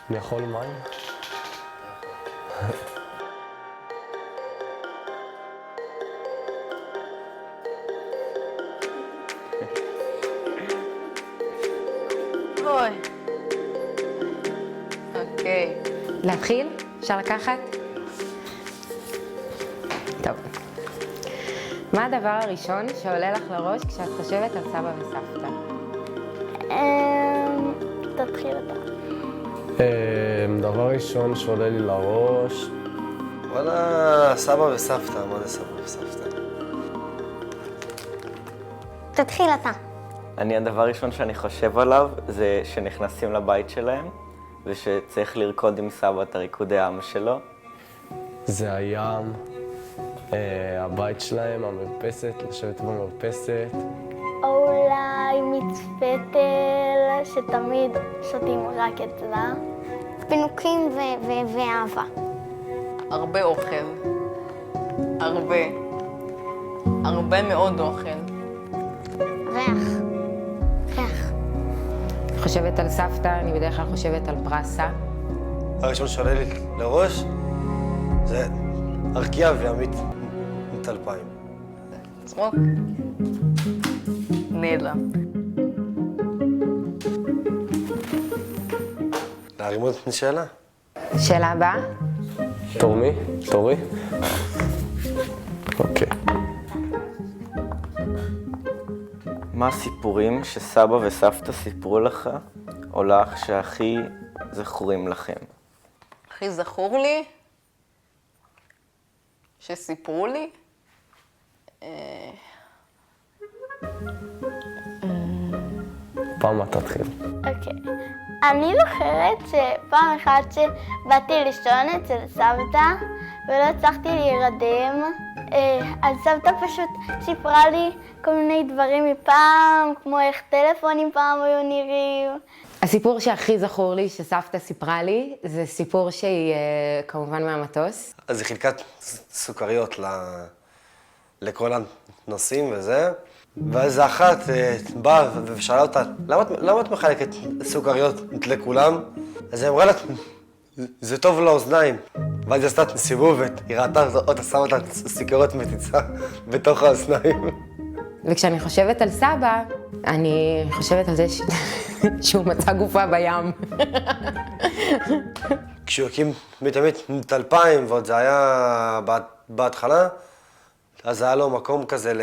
אני יכול מים? אוי. אוקיי. להתחיל? אפשר לקחת? טוב. מה הדבר הראשון שעולה לך לראש כשאת חושבת על סבא וסבתא? תתחיל אתה. דבר ראשון שעולה לי לראש, וואלה, סבא וסבתא, מה זה סבא וסבתא? תתחיל אתה. הדבר הראשון שאני חושב עליו זה שנכנסים לבית שלהם ושצריך לרקוד עם סבא את הריקודי העם שלו. זה הים, הבית שלהם, המרפסת, לשבת במרפסת. או אולי מצפתל שתמיד שותים רק אצלה. פינוקים ואהבה. הרבה אוכל. הרבה. הרבה מאוד אוכל. ריח. ריח. חושבת על סבתא, אני בדרך כלל חושבת על פרסה. הראשון שעולה לי לראש זה ארקיע ועמית מטלפיים. צחוק. נעלם. להרים עוד שאלה? שאלה הבאה? תור מי? תורי? אוקיי. מה הסיפורים שסבא וסבתא סיפרו לך או לך שהכי זכורים לכם? הכי זכור לי שסיפרו לי. פעם אתה תתחיל. אוקיי. אני זוכרת שפעם אחת שבאתי לישון אצל סבתא ולא הצלחתי להירדם, אז סבתא פשוט סיפרה לי כל מיני דברים מפעם, כמו איך טלפונים פעם היו נראים. הסיפור שהכי זכור לי שסבתא סיפרה לי, זה סיפור שהיא כמובן מהמטוס. אז היא חילקה סוכריות לכל הנוסעים וזה, ואז אחת באה ושאלה אותה, למה את מחלקת סוכריות לכולם? אז היא אמרה לה, זה טוב לאוזניים. ואז היא עשתה סיבוב והיא ראתה אותה שמה את הסוכריות מטיצה בתוך האוזניים. וכשאני חושבת על סבא, אני חושבת על זה שהוא מצא גופה בים. כשהוא הקים מתמיד טלפיים, ועוד זה היה בהתחלה, אז היה לו מקום כזה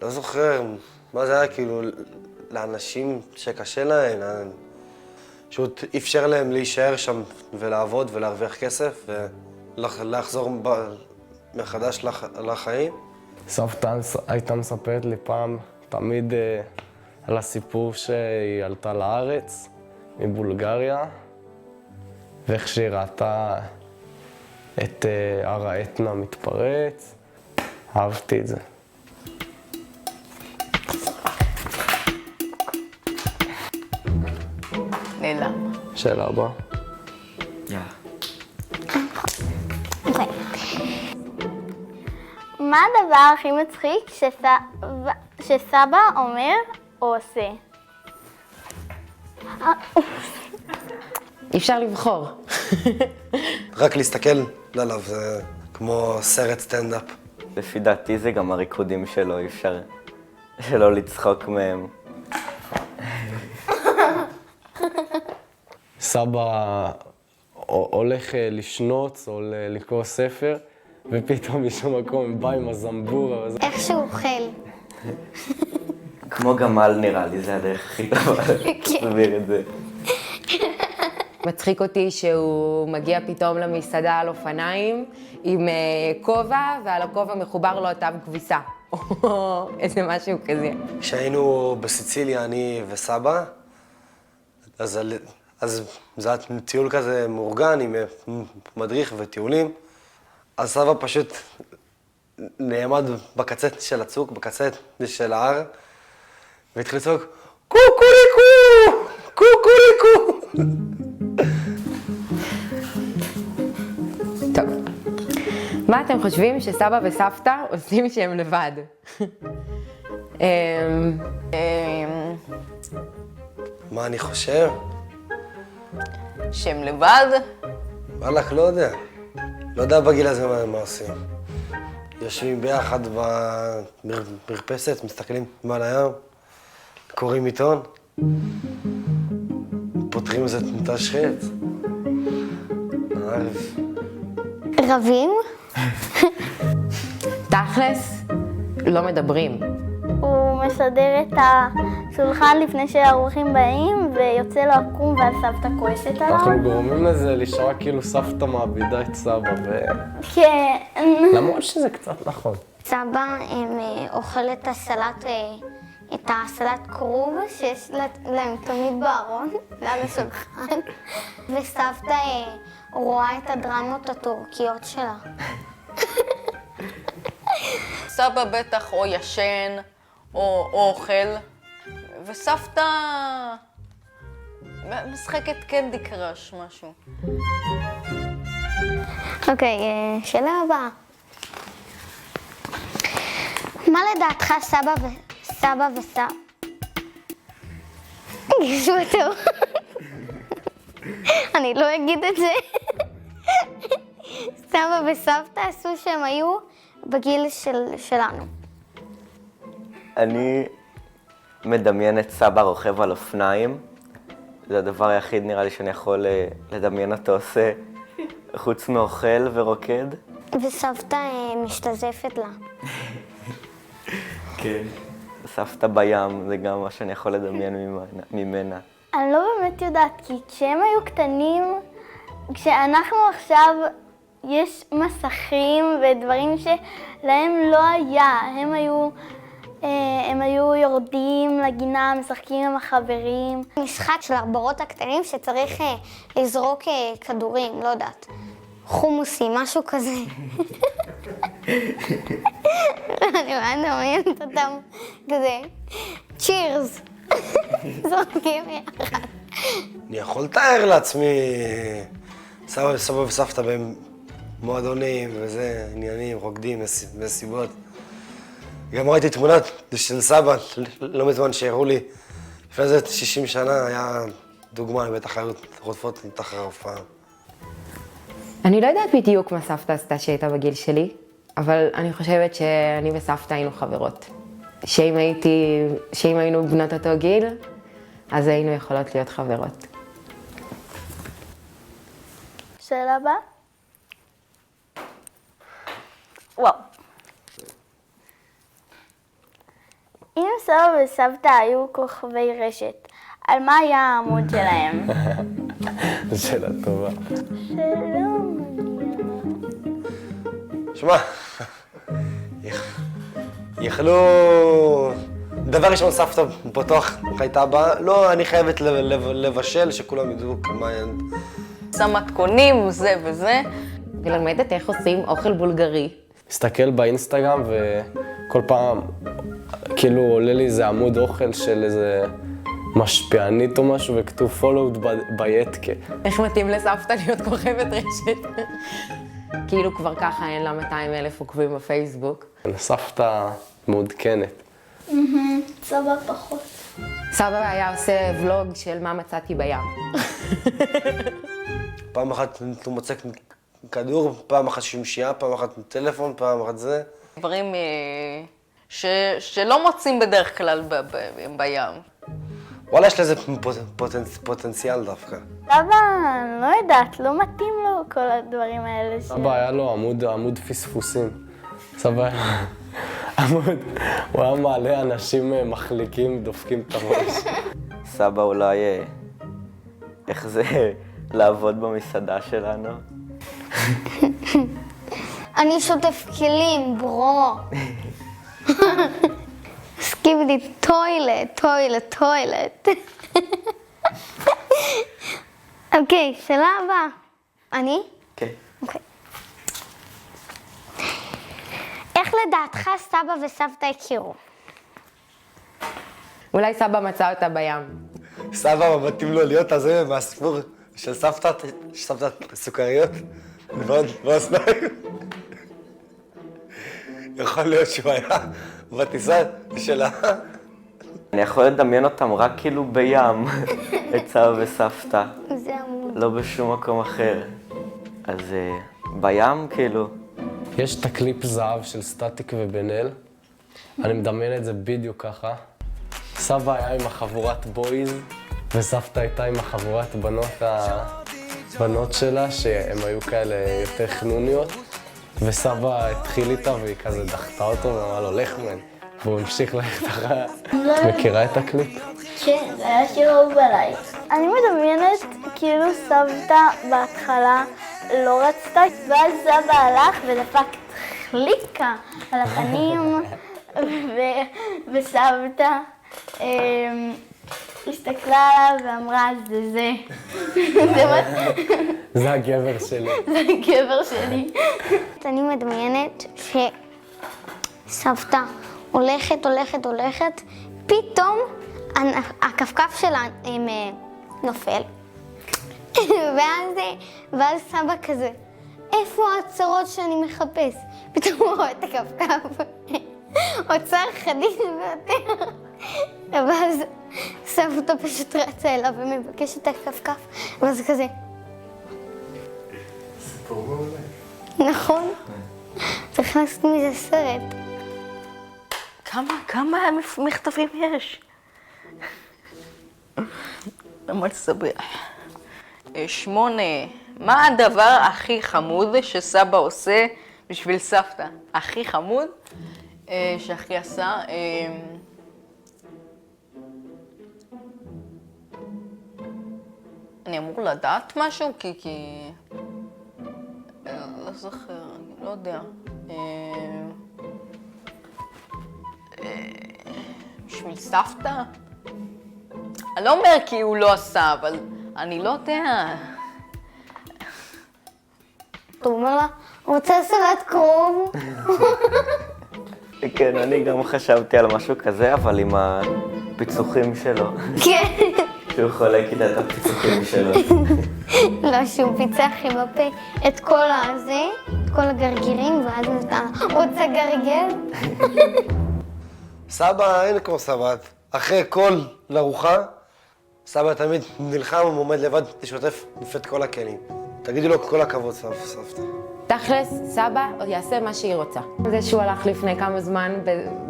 לא זוכר מה זה היה, כאילו, לאנשים שקשה להם, שהוא אפשר להם להישאר שם ולעבוד ולהרוויח כסף ולחזור מחדש לחיים. סבתא הייתה מספרת לי פעם תמיד על הסיפור שהיא עלתה לארץ מבולגריה, ואיך שהיא ראתה את הר האתנה מתפרץ. אהבתי את זה. נעלם. שאלה הבאה. אוקיי. מה הדבר הכי מצחיק שסבא אומר או עושה? אי אפשר לבחור. רק להסתכל עליו זה כמו סרט סטנדאפ. לפי דעתי זה גם הריקודים שלו, אי אפשר שלא לצחוק מהם. סבא הולך לשנוץ או לקרוא ספר, ופתאום משום מקום בא עם הזמבורה וזה. איך שהוא אוכל. כמו גמל נראה לי, זה הדרך הכי טובה להסביר את זה. מצחיק אותי שהוא מגיע פתאום למסעדה על אופניים עם כובע, ועל הכובע מחובר לו תו כביסה. או איזה משהו כזה. כשהיינו בסיציליה, אני וסבא, אז זה היה טיול כזה מאורגן עם מדריך וטיולים. אז סבא פשוט נעמד בקצה של הצוק, בקצה של ההר, והתחיל לצעוק, קוקוריקו! קוקוריקו! טוב. מה אתם חושבים שסבא וסבתא עושים שהם לבד? מה אני חושב? שהם לבד? וואלכ, לא יודע. לא יודע בגיל הזה מה עושים. יושבים ביחד במרפסת, מסתכלים מעל הים, קוראים עיתון, פותחים איזה תשחט. רבים? תכלס, לא מדברים. הוא מסדר את השולחן לפני שהאורחים באים, ויוצא לו עקום ואז סבתא כועסת עליו. אנחנו גורמים לזה לשמוע כאילו סבתא מעבידה את סבא, כן. למרות שזה קצת נכון. סבא אוכל את הסלט כרוב שיש להם תמיד בארון, ליד השולחן, וסבתא רואה את הדרמות הטורקיות שלה. סבא בטח או ישן או אוכל, וסבתא משחקת קנדי קראש, משהו. אוקיי, שאלה הבאה. מה לדעתך סבא גישו אותו. אני לא אגיד את זה. סבא וסבתא עשו שהם היו בגיל שלנו. אני מדמיין את סבא רוכב על אופניים. זה הדבר היחיד נראה לי שאני יכול לדמיין אותו עושה, חוץ מאוכל ורוקד. וסבתא משתזפת לה. כן. סבתא בים, זה גם מה שאני יכול לדמיין ממנה. אני לא באמת יודעת, כי כשהם היו קטנים, כשאנחנו עכשיו, יש מסכים ודברים שלהם לא היה. הם היו יורדים לגינה, משחקים עם החברים. משחק של העכברות הקטנים שצריך לזרוק כדורים, לא יודעת. חומוסי, משהו כזה. אני רואה מדמיינת אותם כזה. צ'ירס. זורקים יחד. אני יכול לתאר לעצמי סבא וסבתא במועדונים וזה, עניינים, רוקדים, מסיבות. גם ראיתי תמונה של סבא, לא מזמן שהראו לי, לפני זה 60 שנה, היה דוגמה לבית החיות רודפות מתחת ההופעה. אני לא יודעת בדיוק מה סבתא עשתה שהייתה בגיל שלי, אבל אני חושבת שאני וסבתא היינו חברות. שאם היינו בנות אותו גיל, אז היינו יכולות להיות חברות. שאלה הבאה? וואו. אם סבא וסבתא היו כוכבי רשת, על מה היה העמוד שלהם? זו שאלה טובה. שלום. שמע, יכלו... דבר ראשון, סבתא פתוח הייתה באה, לא, אני חייבת לבשל, שכולם ידעו כמה... שם מתכונים, זה וזה. ולמדת איך עושים אוכל בולגרי. מסתכל באינסטגרם וכל פעם כאילו עולה לי איזה עמוד אוכל של איזה משפיענית או משהו וכתוב followed by יתקה. איך מתאים לסבתא להיות כוכבת רשת? כאילו כבר ככה אין לה 200,000 עוקבים בפייסבוק. סבתא מעודכנת. סבא פחות. סבא היה עושה ולוג של מה מצאתי בים. פעם אחת הוא מוצא כדור, פעם אחת שמשייה, פעם אחת טלפון, פעם אחת זה. דברים שלא מוצאים בדרך כלל בים. וואלה, יש לזה פוטנציאל דווקא. סבא, אני לא יודעת, לא מתאים לו כל הדברים האלה. סבא היה לו עמוד פספוסים. סבא היה הוא היה מעלה אנשים מחליקים, דופקים את הראש. סבא אולי, איך זה לעבוד במסעדה שלנו? אני שוטף כלים, ברו. סקיבדי, טוילט. אוקיי, שאלה הבאה. אני? כן. אוקיי. איך לדעתך סבא וסבתא הכירו? אולי סבא מצא אותה בים. סבא מתאים לו להיות הזה מהסיפור של סבתא סוכריות באוזניים. יכול להיות שהוא היה בטיסה אני יכול לדמיין אותם רק כאילו בים, את סבא וסבתא, זה עמוד. לא בשום מקום אחר. אז בים כאילו. יש את הקליפ זהב של סטטיק ובן אל. אני מדמיין את זה בדיוק ככה. סבא היה עם החבורת בויז, וסבתא הייתה עם החבורת בנות שלה, שהן היו כאלה יותר חנוניות. וסבא התחיל איתה והיא כזה דחתה אותו ואמרה לו, לך מן. והוא המשיך ללכת אחריה. מכירה את הקליפ? כן, זה היה שיר אהוב עליי. אני מדמיינת כאילו סבתא בהתחלה לא רצתה, ואז סבא הלך ודפק חליקה על הפנים, וסבתא הסתכלה עליו ואמרה, זה. זה הגבר שלי. זה הגבר שלי. אני מדמיינת שסבתא הולכת, פתאום הכפכף שלה נופל. ואז סבא כזה, איפה הצרות שאני מחפש? פתאום הוא רואה את הכפכף, אוצר חדיש ביותר. ואז סבתא פשוט רצה אליו ומבקש את הכפכף, ואז כזה. סיפור מעולה. נכון. צריך לעשות מזה סרט. כמה מכתבים יש? ממש סביר. 8. מה הדבר הכי חמוד שסבא עושה בשביל סבתא? הכי חמוד שאחי עשה? אני אמור לדעת משהו? כי... לא זוכר, אני לא יודע. בשביל סבתא? אני לא אומר כי הוא לא עשה, אבל אני לא יודע. הוא אומר לה, רוצה סלט קרוב? כן, אני גם חשבתי על משהו כזה, אבל עם הפיצוחים שלו. כן. שהוא חולק איתה את הפיצוחים שלו. לא, שהוא פיצח עם הפה את כל הזה, את כל הגרגירים, ואז הוא נתן לה, רוצה גרגר? סבא אין כמו סבא. אחרי כל ארוחה, סבא תמיד נלחם ועומד לבד, שוטף את כל הכלים. תגידי לו כל הכבוד, סבתא. תכלס, סבא יעשה מה שהיא רוצה. זה שהוא הלך לפני כמה זמן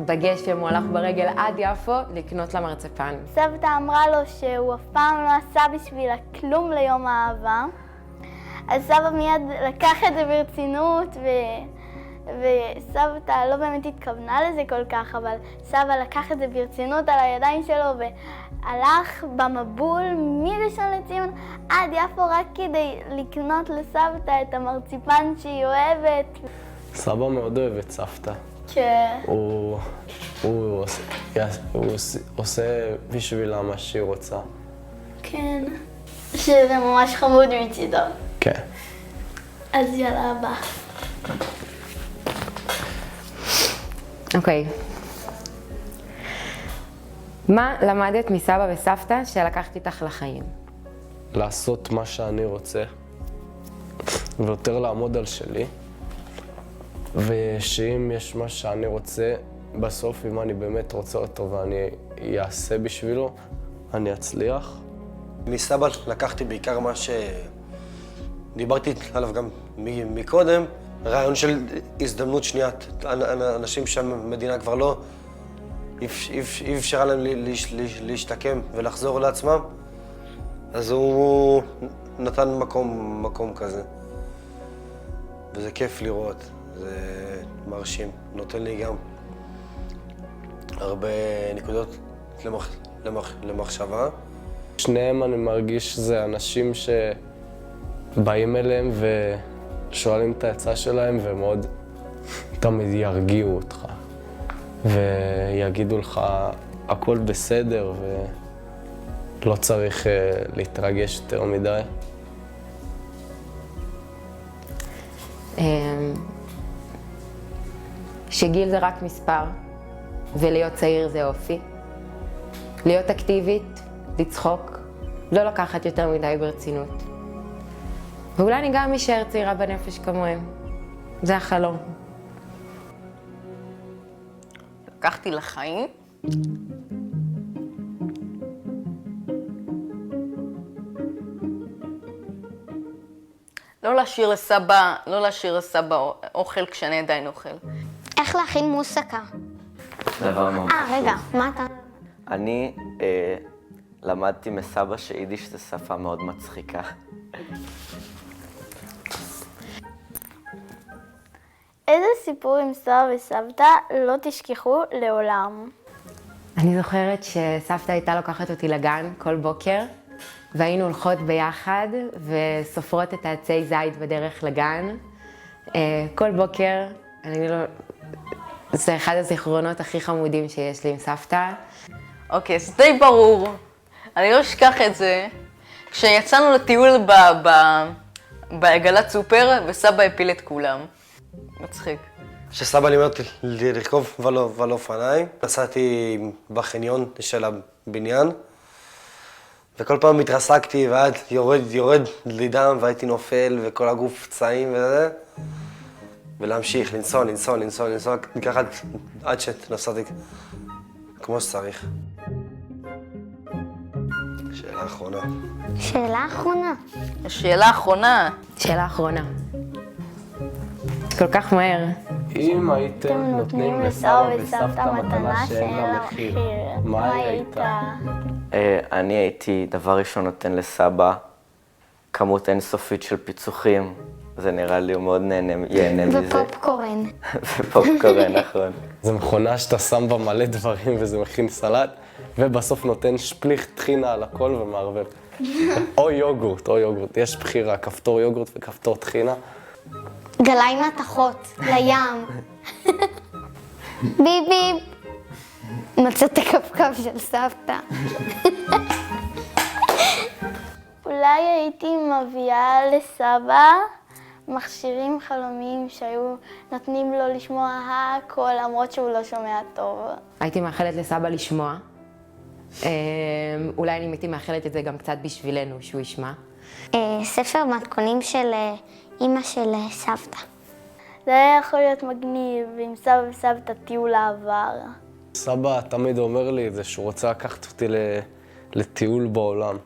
בגשם, הוא הלך ברגל עד יפו לקנות לה מרצפן. סבתא אמרה לו שהוא אף פעם לא עשה בשבילה כלום ליום האהבה. אז סבא מיד לקח את זה ברצינות, וסבתא לא באמת התכוונה לזה כל כך, אבל סבא לקח את זה ברצינות על הידיים שלו והלך במבול מראשון לציון עד יפו רק כדי לקנות לסבתא את המרציפן שהיא אוהבת. סבא מאוד אוהב את סבתא. כן. הוא עושה בשבילה מה שהיא רוצה. כן. שזה ממש חמוד מצידו. כן. אז יאללה, הבא. אוקיי. מה למדת מסבא וסבתא שלקחת איתך לחיים? לעשות מה שאני רוצה, ויותר לעמוד על שלי, ושאם יש מה שאני רוצה, בסוף אם אני באמת רוצה אותו ואני אעשה בשבילו, אני אצליח. מסבא לקחתי בעיקר מה שדיברתי עליו גם מקודם, רעיון של הזדמנות שנייה. אנשים שהמדינה כבר לא אפשרה להם להשתקם ולחזור לעצמם, אז הוא נתן מקום כזה. וזה כיף לראות, זה מרשים, נותן לי גם הרבה נקודות למחשבה. שניהם אני מרגיש שזה אנשים שבאים אליהם ושואלים את העצה שלהם ומאוד תמיד ירגיעו אותך ויגידו לך הכל בסדר ולא צריך להתרגש יותר מדי. שגיל זה רק מספר ולהיות צעיר זה אופי. להיות אקטיבית, לצחוק, לא לקחת יותר מדי ברצינות. ואולי אני גם אשאר צעירה בנפש כמוהם. זה החלום. לקחתי לחיים לא להשאיר לסבא אוכל כשאני עדיין אוכל. איך להכין מוסקה? דבר מאוד רגע, מה אתה... אני למדתי מסבא שיידיש זה שפה מאוד מצחיקה. איזה סיפור עם סבא וסבתא לא תשכחו לעולם? אני זוכרת שסבתא הייתה לוקחת אותי לגן כל בוקר, והיינו הולכות ביחד וסופרות את העצי זית בדרך לגן. כל בוקר, זה אחד הזיכרונות הכי חמודים שיש לי עם סבתא. אוקיי, זה די ברור. אני לא אשכח את זה. כשיצאנו לטיול בעגלת סופר, וסבא הפיל את כולם. מצחיק. כשסבא לימד אותי לרכוב ועל אופניים, נסעתי בחניון של הבניין, וכל פעם התרסקתי ועד יורד לי דם והייתי נופל וכל הגוף פצעים וזה, ולהמשיך, לנסוע, ככה עד שנסעתי כמו שצריך. שאלה אחרונה. שאלה אחרונה. שאלה אחרונה. כל כך מהר. אם הייתם נותנים לסבא וסבתא מתנה שאין לה מחיר, מה היא הייתה? אני הייתי דבר ראשון נותן לסבא כמות אינסופית של פיצוחים. זה נראה לי, הוא מאוד ייהנה מזה. ופופקורן. ופופקורן, נכון. זה מכונה שאתה שם בה מלא דברים וזה מכין סלט, ובסוף נותן שפליך טחינה על הכל ומערבב. או יוגורט. יש בחירה, כפתור יוגורט וכפתור טחינה. גלאי מתכות, לים. ביב ביב. מצאת הכפכף של סבתא. אולי הייתי מביאה לסבא מכשירים חלומיים שהיו נותנים לו לשמוע הכל למרות שהוא לא שומע טוב. הייתי מאחלת לסבא לשמוע. אולי אני הייתי מאחלת את זה גם קצת בשבילנו, שהוא ישמע. ספר מתכונים של אמא של סבתא. זה היה יכול להיות מגניב עם סבא וסבתא טיול לעבר. סבא תמיד אומר לי את זה, שהוא רוצה לקחת אותי לטיול בעולם.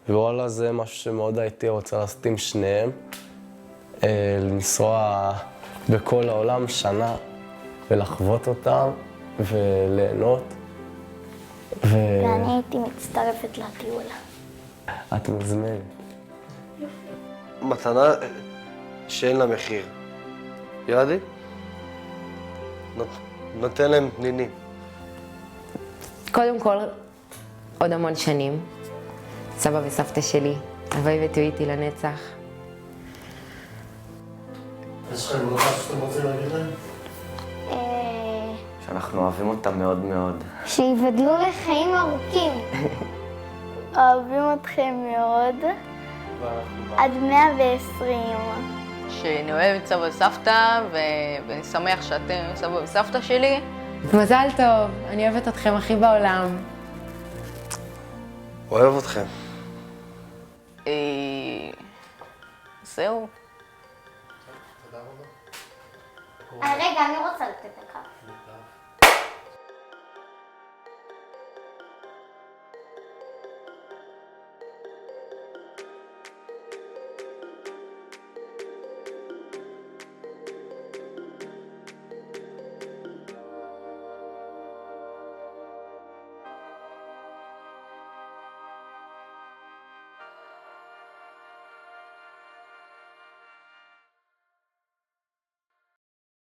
ווואלה, זה משהו שמאוד הייתי רוצה לעשות עם שניהם. לנסוע בכל העולם שנה ולחוות אותם וליהנות. ואני הייתי מצטרפת לטיול. את מוזמנת. מתנה שאין לה מחיר. ילדים? נותן להם נינים. קודם כל, עוד המון שנים. סבא וסבתא שלי, הלוואי ותהיו איתי לנצח. יש לכם נוסף שאתם רוצים להגיד להם? שאנחנו אוהבים אותם מאוד מאוד. שיבדלו לחיים ארוכים. אוהבים אתכם מאוד. עד 120. שאני אוהב את סבא וסבתא, ואני שמח שאתם סבא וסבתא שלי. מזל טוב, אני אוהבת אתכם הכי בעולם. אוהב אתכם. זהו. רגע, אני רוצה לתת